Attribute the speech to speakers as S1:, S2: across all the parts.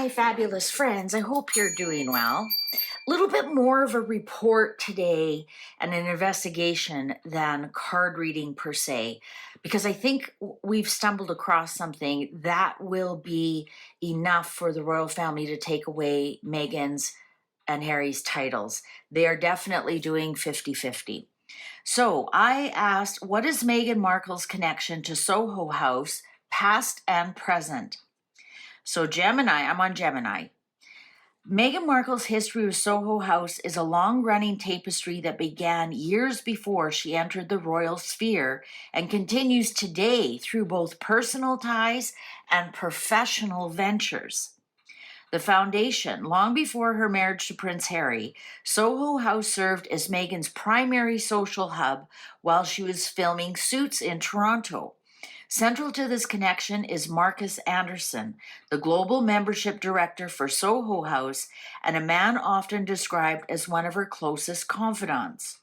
S1: my fabulous friends. I hope you're doing well. A little bit more of a report today and an investigation than card reading per se, because I think we've stumbled across something that will be enough for the royal family to take away Meghan's and Harry's titles. They are definitely doing 50-50. So I asked, what is Meghan Markle's connection to Soho House, past and present? So Gemini, I'm on Gemini. Meghan Markle's history with Soho House is a long-running tapestry that began years before she entered the royal sphere and continues today through both personal ties and professional ventures. The foundation, long before her marriage to Prince Harry, Soho House served as Meghan's primary social hub while she was filming Suits in Toronto. Central to this connection is Marcus Anderson, the global membership director for Soho House, and a man often described as one of her closest confidants.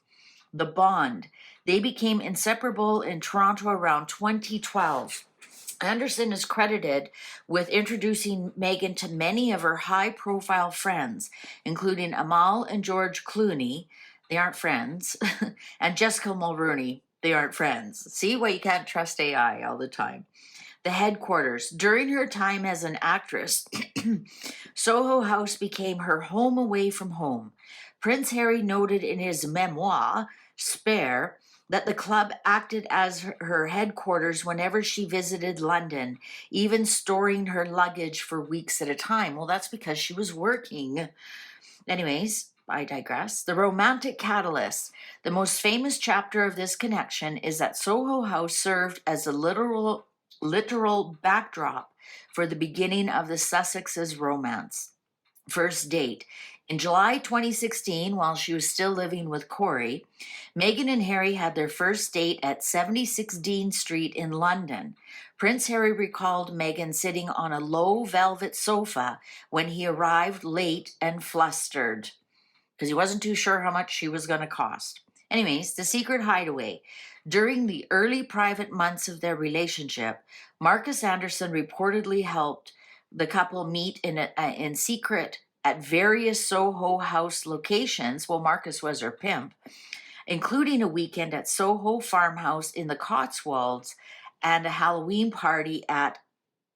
S1: The bond. They became inseparable in Toronto around 2012. Anderson is credited with introducing Meghan to many of her high-profile friends, including Amal and George Clooney, they aren't friends, and Jessica Mulroney, they aren't friends. See why you can't trust AI all the time. The headquarters. During her time as an actress, Soho House became her home away from home. Prince Harry noted in his memoir, Spare, that the club acted as her headquarters whenever she visited London, even storing her luggage for weeks at a time. Well, that's because she was working. Anyways, I digress. The romantic catalyst. The most famous chapter of this connection is that Soho House served as a literal backdrop for the beginning of the Sussexes' romance. First date. In July 2016, while she was still living with Corey, Meghan and Harry had their first date at 76 Dean Street in London. Prince Harry recalled Meghan sitting on a low velvet sofa when he arrived late and flustered, because he wasn't too sure how much she was going to cost. Anyways, the secret hideaway. During the early private months of their relationship, Marcus Anderson reportedly helped the couple meet in secret at various Soho House locations. Well, Marcus was her pimp, including a weekend at Soho Farmhouse in the Cotswolds and a Halloween party at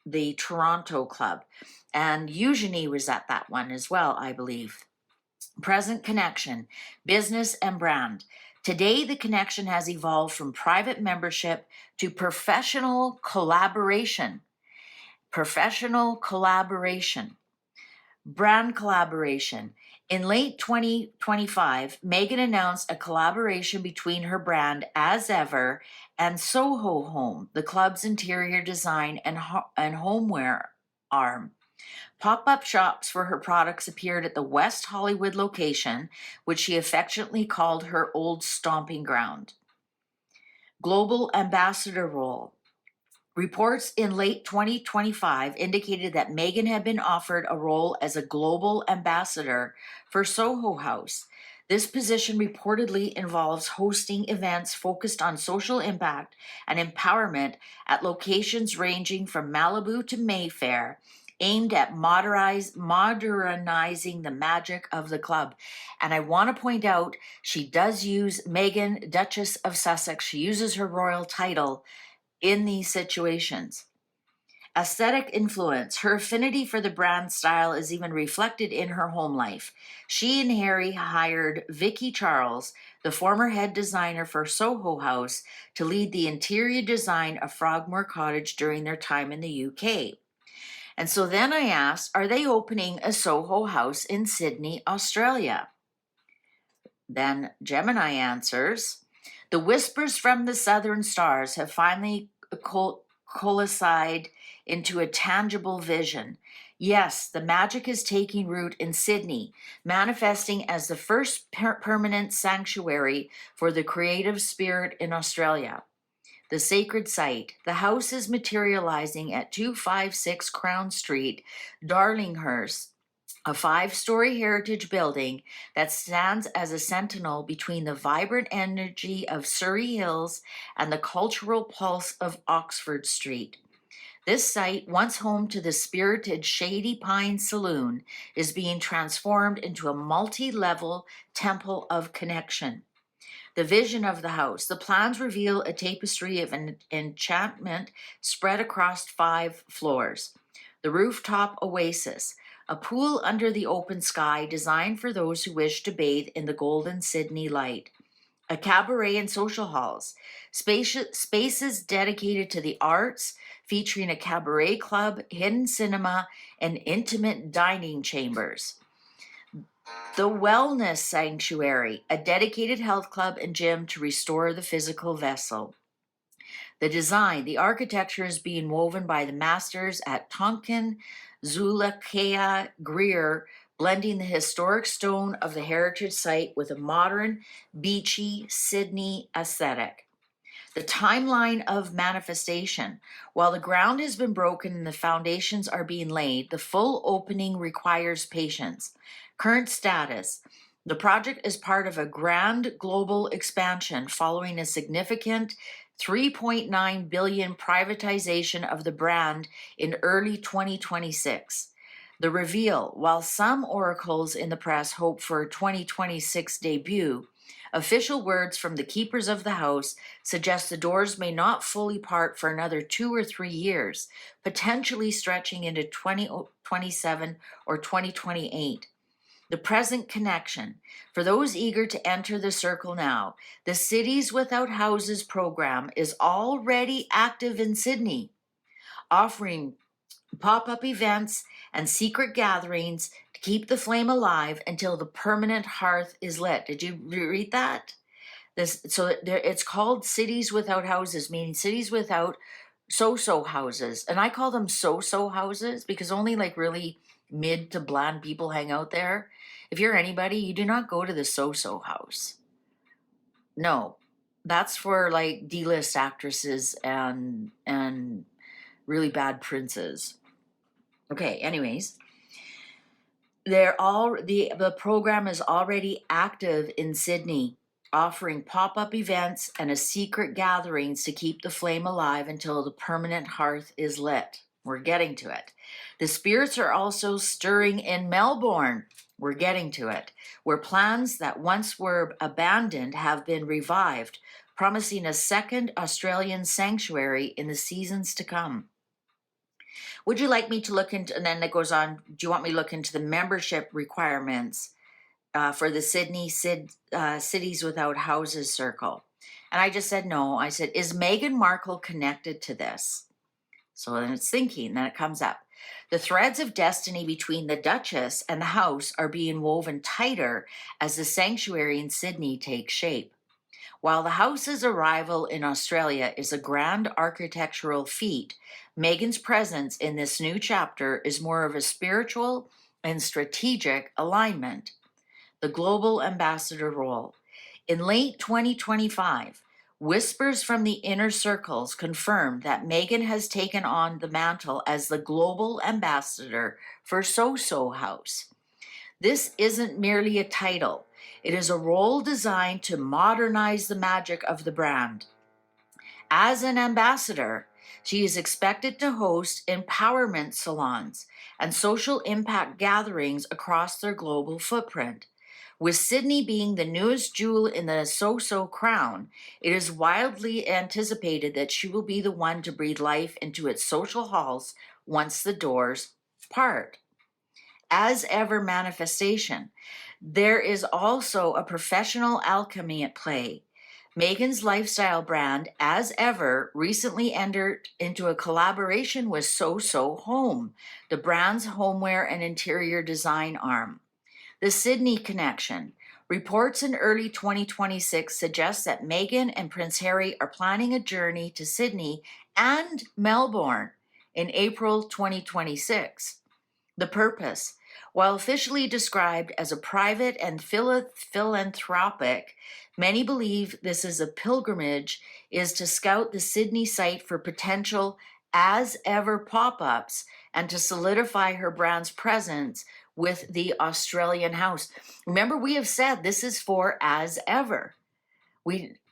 S1: the Toronto Club. And Eugenie was at that one as well, I believe. Present connection, business and brand. Today, the connection has evolved from private membership to professional collaboration. Professional collaboration. Brand collaboration. In late 2025, Meghan announced a collaboration between her brand As Ever and Soho Home, the club's interior design and homeware arm. Pop-up shops for her products appeared at the West Hollywood location, which she affectionately called her old stomping ground. Global ambassador role. Reports in late 2025 indicated that Meghan had been offered a role as a global ambassador for Soho House. This position reportedly involves hosting events focused on social impact and empowerment at locations ranging from Malibu to Mayfair, aimed at modernizing the magic of the club. And I want to point out, she does use Meghan, Duchess of Sussex. She uses her royal title in these situations. Aesthetic influence. Her affinity for the brand style is even reflected in her home life. She and Harry hired Vicky Charles, the former head designer for Soho House, to lead the interior design of Frogmore Cottage during their time in the UK. And so then I asked, are they opening a Soho House in Sydney, Australia? Then Gemini answers, the whispers from the Southern Stars have finally coalesced into a tangible vision. Yes, the magic is taking root in Sydney, manifesting as the first permanent sanctuary for the creative spirit in Australia. The sacred site. The house is materializing at 256 Crown Street, Darlinghurst, a 5-story heritage building that stands as a sentinel between the vibrant energy of Surrey Hills and the cultural pulse of Oxford Street. This site, once home to the spirited Shady Pine Saloon, is being transformed into a multi-level temple of connection. The vision of the house. The plans reveal a tapestry of enchantment spread across 5 floors. The rooftop oasis, a pool under the open sky designed for those who wish to bathe in the golden Sydney light. A cabaret and social halls, spaces dedicated to the arts, featuring a cabaret club, hidden cinema, and intimate dining chambers. The Wellness Sanctuary, a dedicated health club and gym to restore the physical vessel. The design, the architecture is being woven by the masters at Tonkin, Zulakea Greer, blending the historic stone of the heritage site with a modern, beachy Sydney aesthetic. The timeline of manifestation. While the ground has been broken and the foundations are being laid, the full opening requires patience. Current status. The project is part of a grand global expansion following a significant 3.9 billion privatization of the brand in early 2026. The reveal, while some oracles in the press hope for a 2026 debut, official words from the keepers of the house suggest the doors may not fully part for another 2 or 3 years, potentially stretching into 2027 or 2028. The present connection. For those eager to enter the circle now, the Cities Without Houses program is already active in Sydney, offering pop-up events and secret gatherings to keep the flame alive until the permanent hearth is lit. Did you read that? It's called Cities Without Houses, meaning cities without so-so houses. And I call them so-so houses because only like really mid to bland people hang out there. If you're anybody, you do not go to the so-so house. No, that's for like D-list actresses and really bad princes. Okay, anyways, the program is already active in Sydney, offering pop-up events and a secret gatherings to keep the flame alive until the permanent hearth is lit. We're getting to it. The spirits are also stirring in Melbourne. We're getting to it, where plans that once were abandoned have been revived, promising a second Australian sanctuary in the seasons to come. Would you like me to look into, and then it goes on, do you want me to look into the membership requirements for the Cities Without Houses circle? And I just said no. I said, is Meghan Markle connected to this? So then it's thinking, then it comes up. The threads of destiny between the Duchess and the house are being woven tighter as the sanctuary in Sydney takes shape. While the house's arrival in Australia is a grand architectural feat, Meghan's presence in this new chapter is more of a spiritual and strategic alignment. The global ambassador role. In late 2025, whispers from the inner circles confirmed that Meghan has taken on the mantle as the global ambassador for Soho House. This isn't merely a title. It is a role designed to modernize the magic of the brand. As an ambassador, she is expected to host empowerment salons and social impact gatherings across their global footprint. With Sydney being the newest jewel in the Soho crown, it is widely anticipated that she will be the one to breathe life into its social halls once the doors part. As ever manifestation, there is also a professional alchemy at play. Meghan's lifestyle brand, As Ever, recently entered into a collaboration with Soho Home, the brand's homeware and interior design arm. The Sydney connection. Reports in early 2026 suggest that Meghan and Prince Harry are planning a journey to Sydney and Melbourne in April 2026. The purpose. While officially described as a private and philanthropic, many believe this is a pilgrimage, is to scout the Sydney site for potential As Ever pop-ups and to solidify her brand's presence with the Australian house. Remember, we have said this is for As Ever.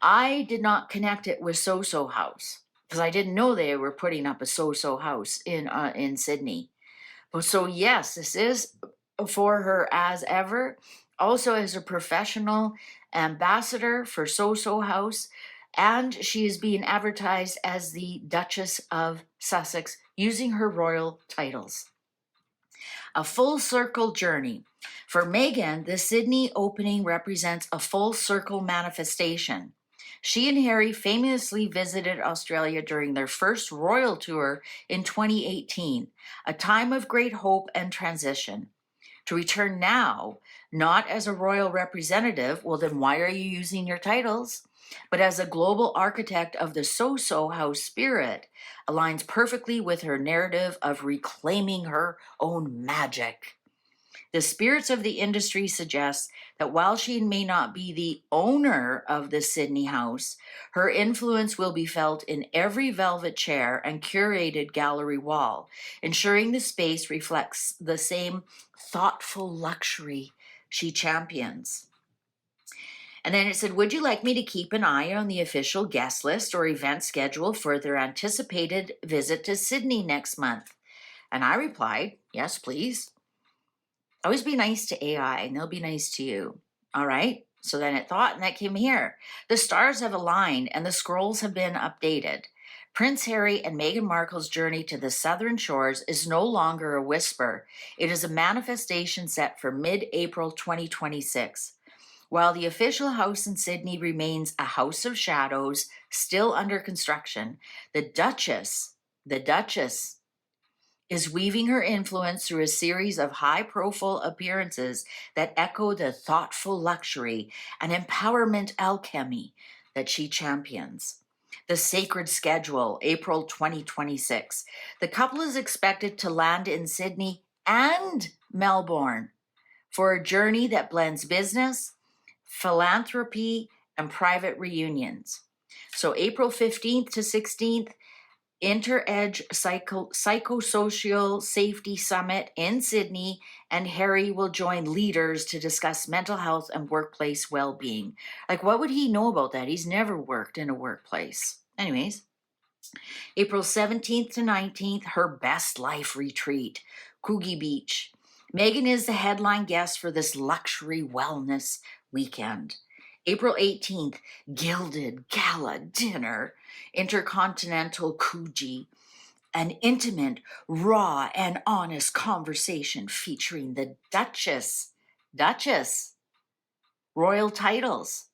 S1: I did not connect it with Soho House. because I didn't know they were putting up a Soho House in Sydney. So yes, this is for her as ever. Also as a professional ambassador for Soho House, and she is being advertised as the Duchess of Sussex using her royal titles. A full circle journey. For Meghan, the Sydney opening represents a full circle manifestation. She and Harry famously visited Australia during their first royal tour in 2018, a time of great hope and transition. To return now, not as a royal representative, well, then why are you using your titles? But as a global architect of the Soho House spirit, aligns perfectly with her narrative of reclaiming her own magic. The spirits of the industry suggest that while she may not be the owner of the Sydney house, her influence will be felt in every velvet chair and curated gallery wall, ensuring the space reflects the same thoughtful luxury she champions. And then it said, would you like me to keep an eye on the official guest list or event schedule for their anticipated visit to Sydney next month? And I replied, yes, please. Always be nice to AI and they'll be nice to you. All right. So then it thought, and that came here. The stars have aligned and the scrolls have been updated. Prince Harry and Meghan Markle's journey to the southern shores is no longer a whisper. It is a manifestation set for mid-April 2026. While the official house in Sydney remains a house of shadows, still under construction, the Duchess is weaving her influence through a series of high-profile appearances that echo the thoughtful luxury and empowerment alchemy that she champions. The Sacred Schedule, April 2026. The couple is expected to land in Sydney and Melbourne for a journey that blends business, philanthropy, and private reunions. So April 15th to 16th, Inter-Edge Psychosocial Safety Summit in Sydney, and Harry will join leaders to discuss mental health and workplace well-being. Like, what would he know about that? He's never worked in a workplace. Anyways, April 17th to 19th, her best life retreat, Coogee Beach. Meghan is the headline guest for this luxury wellness weekend. April 18th, Gilded Gala Dinner, Intercontinental Coogee, an intimate, raw, and honest conversation featuring the Duchess, royal titles.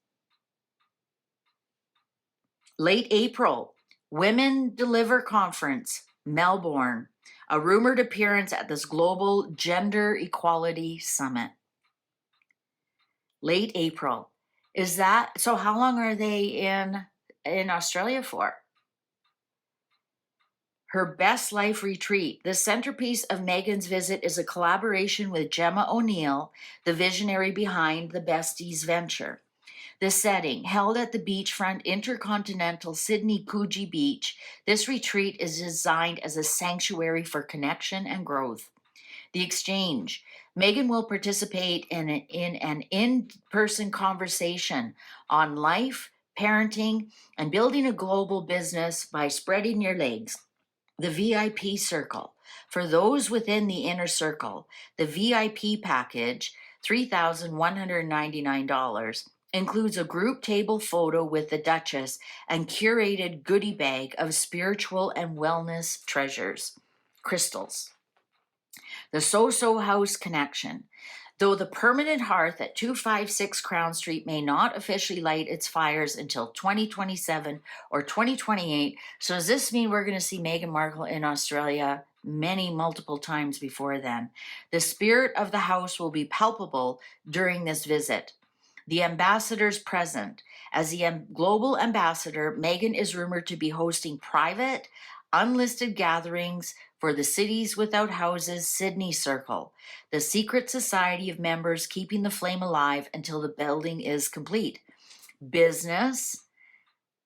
S1: Late April, Women Deliver Conference, Melbourne, a rumored appearance at this global gender equality summit. Late April. Is that, so how long are they in Australia for? Her best life retreat. The centerpiece of Meghan's visit is a collaboration with Gemma O'Neill, the visionary behind the Besties venture. The setting, held at the beachfront Intercontinental Sydney Coogee Beach, this retreat is designed as a sanctuary for connection and growth. The exchange. Meghan will participate in an in-person conversation on life, parenting, and building a global business by spreading your legs. The VIP circle. For those within the inner circle, the VIP package, $3,199, includes a group table photo with the Duchess and curated goodie bag of spiritual and wellness treasures, crystals. The Soho House connection. Though the permanent hearth at 256 Crown Street may not officially light its fires until 2027 or 2028, so does this mean we're going to see Meghan Markle in Australia multiple times before then? The spirit of the house will be palpable during this visit. The ambassadors present. As the global ambassador, Meghan is rumored to be hosting private, unlisted gatherings for the Cities Without Houses Sydney Circle, the secret society of members keeping the flame alive until the building is complete. Business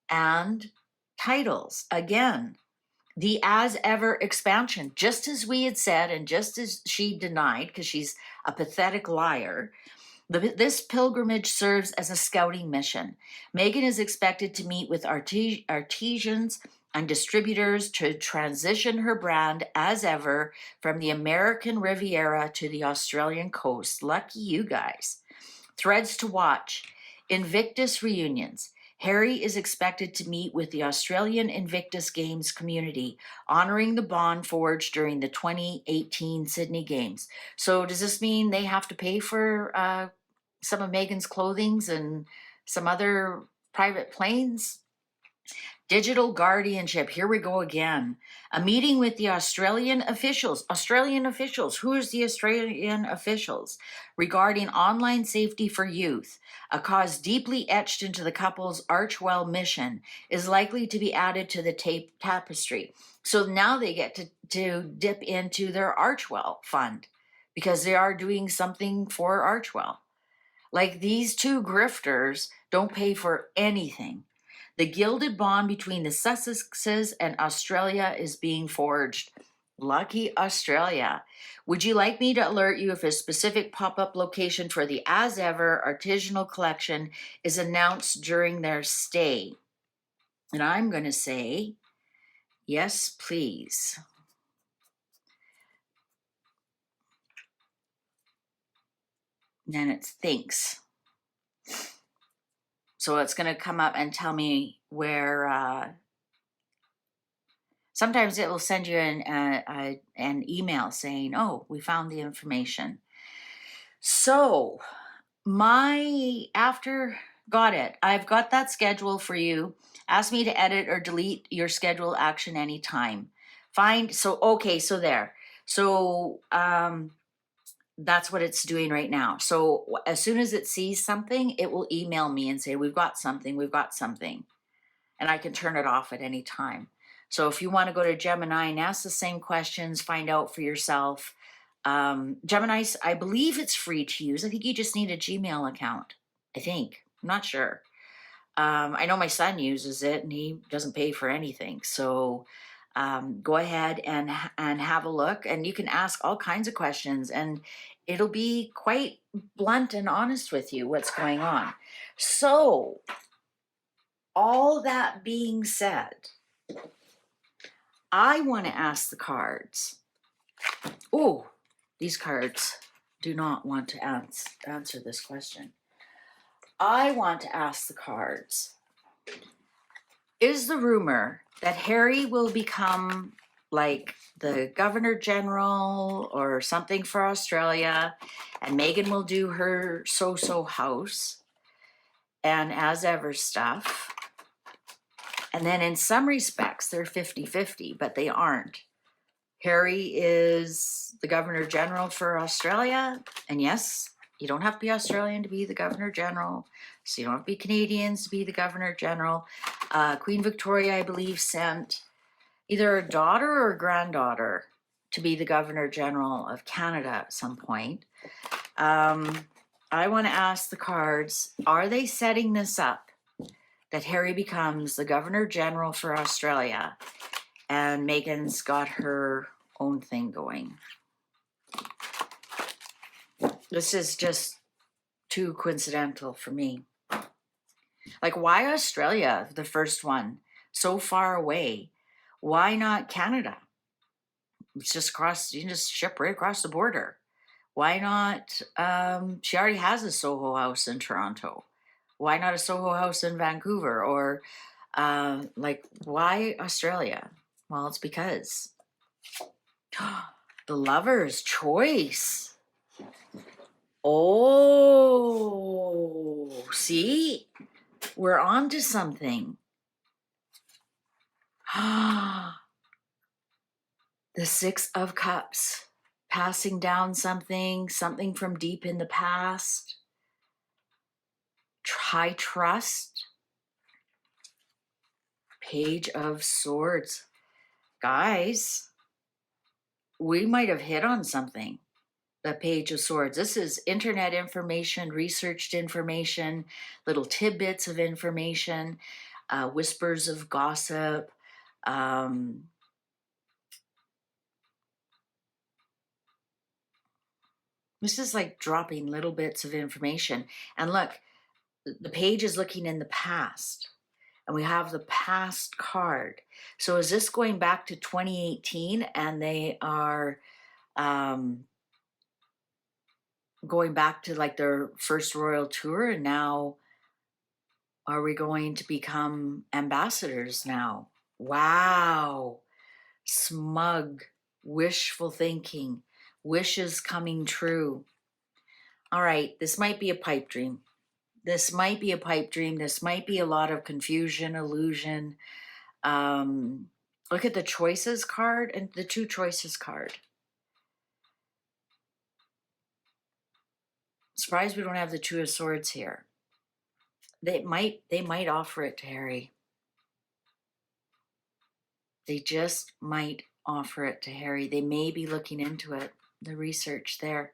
S1: and titles. Again, the as ever expansion, just as we had said and just as she denied, because she's a pathetic liar. This pilgrimage serves as a scouting mission. Meghan is expected to meet with artisans, and distributors to transition her brand as ever from the American Riviera to the Australian coast. Lucky you guys. Threads to watch. Invictus reunions. Harry is expected to meet with the Australian Invictus Games community, honoring the bond forged during the 2018 Sydney Games. So does this mean they have to pay for some of Meghan's clothings and some other private planes? Digital guardianship. Here we go again. A meeting with the Australian officials. Australian officials. Who is the Australian officials? Regarding online safety for youth. A cause deeply etched into the couple's Archwell mission is likely to be added to the tapestry. So now they get to dip into their Archwell fund because they are doing something for Archwell. Like these two grifters don't pay for anything. The gilded bond between the Sussexes and Australia is being forged. Lucky Australia. Would you like me to alert you if a specific pop-up location for the As Ever artisanal collection is announced during their stay? And I'm going to say, yes, please. And then it thinks. So it's going to come up and tell me where. Sometimes it will send you an email saying, "Oh, we found the information." So got it. I've got that schedule for you. Ask me to edit or delete your schedule action anytime. So there. So that's what it's doing right now. So as soon as it sees something, it will email me and say, we've got something. And I can turn it off at any time. So if you want to go to Gemini and ask the same questions, find out for yourself. Gemini, I believe it's free to use. I think you just need a Gmail account. I'm not sure. I know my son uses it and he doesn't pay for anything. So go ahead and have a look, and you can ask all kinds of questions, and it'll be quite blunt and honest with you what's going on. So all that being said, I want to ask the cards. Oh, these cards do not want to answer this question. I want to ask the cards. Is the rumor that Harry will become like the Governor General or something for Australia, and Meghan will do her Soho House and As Ever stuff? And then in some respects, they're 50-50, but they aren't. Harry is the Governor General for Australia. And yes, you don't have to be Australian to be the Governor General. So you don't have to be Canadians to be the Governor General. Queen Victoria, I believe, sent either a daughter or a granddaughter to be the Governor General of Canada at some point. I want to ask the cards, are they setting this up? That Harry becomes the Governor General for Australia and Meghan's got her own thing going. This is just too coincidental for me. Like, why Australia, the first one, so far away? Why not Canada? It's just you can just ship right across the border. Why not? She already has a Soho House in Toronto. Why not a Soho House in Vancouver? Or why Australia? Well, it's because the Lover's Choice. Oh, see? We're on to something. The Six of Cups. Passing down something from deep in the past. High trust. Page of Swords. Guys, we might have hit on something. The Page of Swords. This is internet information, researched information, little tidbits of information, whispers of gossip. This is like dropping little bits of information. And look, the page is looking in the past. and we have the past card. So is this going back to 2018 and they are going back to like their first royal tour, and now are we going to become ambassadors now? Wow. Smug, wishful thinking, wishes coming true. All right, this might be a pipe dream. This might be a pipe dream. This might be a lot of confusion, illusion. Look at the choices card and the two choices card. Surprised we don't have the Two of Swords here. They might offer it to Harry. They just might offer it to Harry. They may be looking into it. The research there.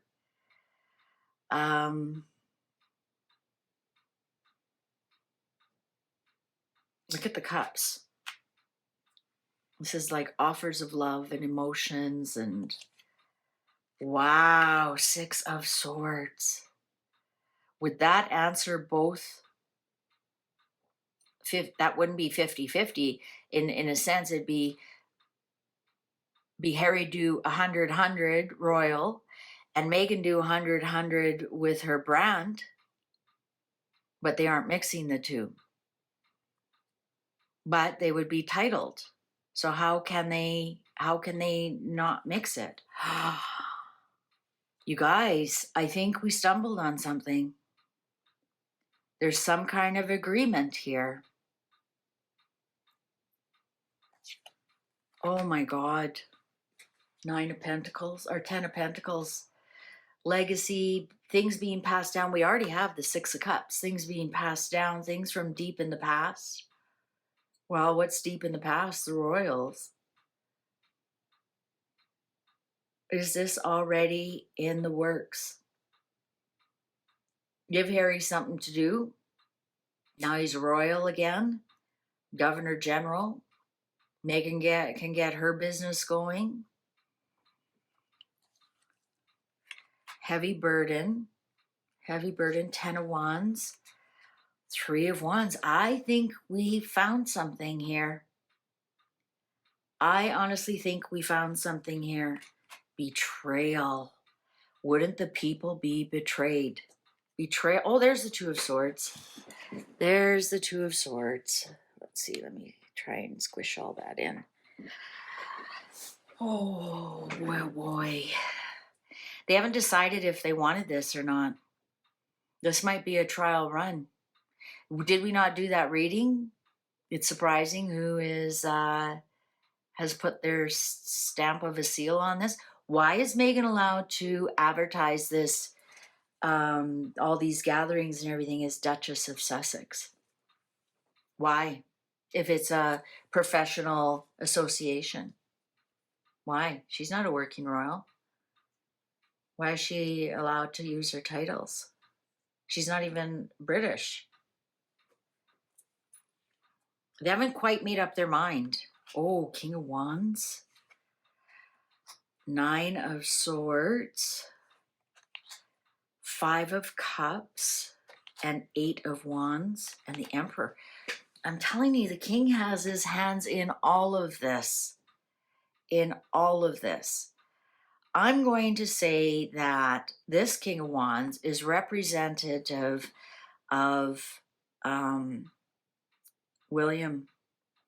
S1: Look at the cups. This is like offers of love and emotions and wow, Six of Swords. Would that answer both? That wouldn't be 50-50. In a sense, it'd be Harry do 100-100 royal and Meghan do 100-100 with her brand, but they aren't mixing the two. But they would be titled. So how can they not mix it? You guys, I think we stumbled on something. There's some kind of agreement here. Oh my God. 9 of Pentacles or 10 of Pentacles. Legacy, things being passed down. We already have the 6 of Cups. Things being passed down, things from deep in the past. Well, what's deep in the past? The royals. Is this already in the works? Give Harry something to do. Now he's royal again. Governor General. Meghan can get her business going. Heavy burden. Heavy burden. 10 of Wands. 3 of Wands. I think we found something here. I honestly think we found something here. Betrayal. Wouldn't the people be betrayed? Betrayal. Oh, there's the Two of Swords. There's the Two of Swords. Let's see. Let me try and squish all that in. Oh, boy, boy. They haven't decided if they wanted this or not. This might be a trial run. Did we not do that reading? It's surprising who is has put their stamp of a seal on this. Why is Meghan allowed to advertise this, all these gatherings and everything, as Duchess of Sussex? Why? If it's a professional association. Why? She's not a working royal. Why is she allowed to use her titles? She's not even British. They haven't quite made up their mind. Oh, King of Wands. 9 of Swords. 5 of Cups. And 8 of Wands. And the Emperor. I'm telling you, the king has his hands in all of this. In all of this. I'm going to say that this King of Wands is representative of William,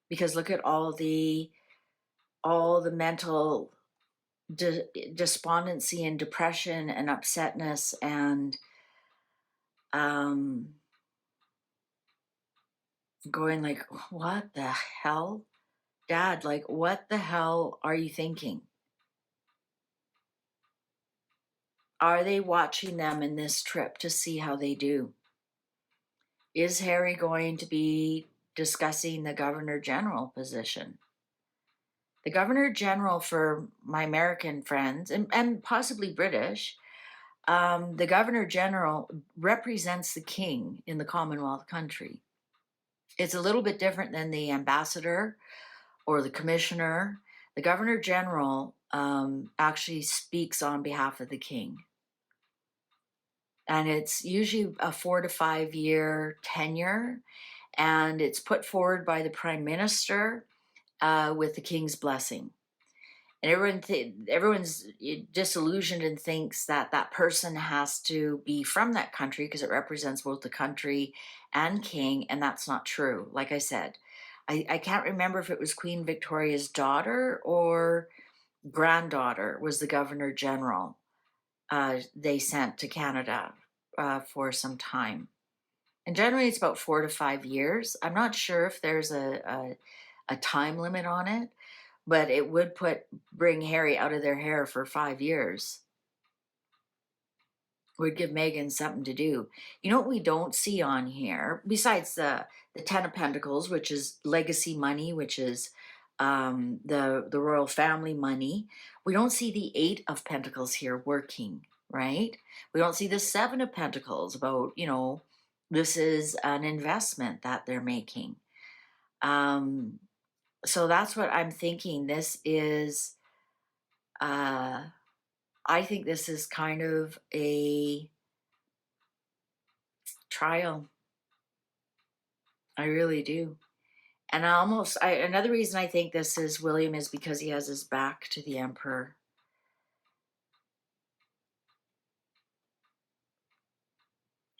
S1: because look at all the mental despondency and depression and upsetness and going like, what the hell, Dad? Like, what the hell are you thinking? Are they watching them in this trip to see how they do? Is Harry going to be discussing the Governor General position? The Governor General, for my American friends, and possibly British, the Governor General represents the king in the Commonwealth country. It's a little bit different than the ambassador or the commissioner. The Governor General actually speaks on behalf of the king. And it's usually a 4 to 5 year tenure. and it's put forward by the Prime Minister with the King's blessing. And everyone's disillusioned and thinks that that person has to be from that country because it represents both the country and king, and that's not true. Like I said, I can't remember if it was Queen Victoria's daughter or granddaughter was the Governor General they sent to Canada for some time. And generally it's about 4 to 5 years. I'm not sure if there's a time limit on it, but it would bring Harry out of their hair for 5 years. Would give Meghan something to do. You know what we don't see on here, besides the Ten of Pentacles, which is legacy money, which is the royal family money. We don't see the Eight of Pentacles here working, right? We don't see the Seven of Pentacles about, this is an investment that they're making. So that's what I'm thinking. This is, I think this is kind of a trial. I really do. And another reason I think this is William is because he has his back to the Emperor.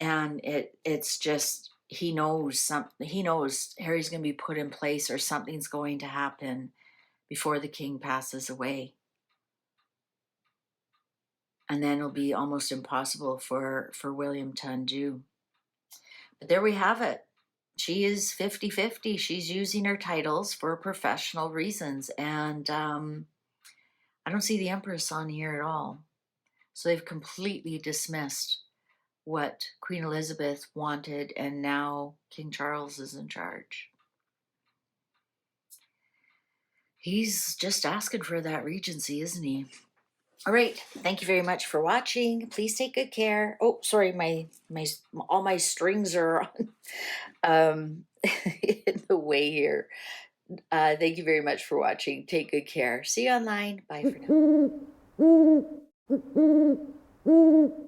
S1: And it's just, he knows Harry's going to be put in place or something's going to happen before the king passes away. And then it'll be almost impossible for William to undo. But there we have it. She is 50-50. She's using her titles for professional reasons. And I don't see the Empress on here at all. So they've completely dismissed what Queen Elizabeth wanted, and now King Charles is in charge. He's just asking for that regency, isn't he? All right, thank you very much for watching. Please take good care. Oh, sorry, all my strings are on in the way here. Thank you very much for watching. Take good care. See you online. Bye for now.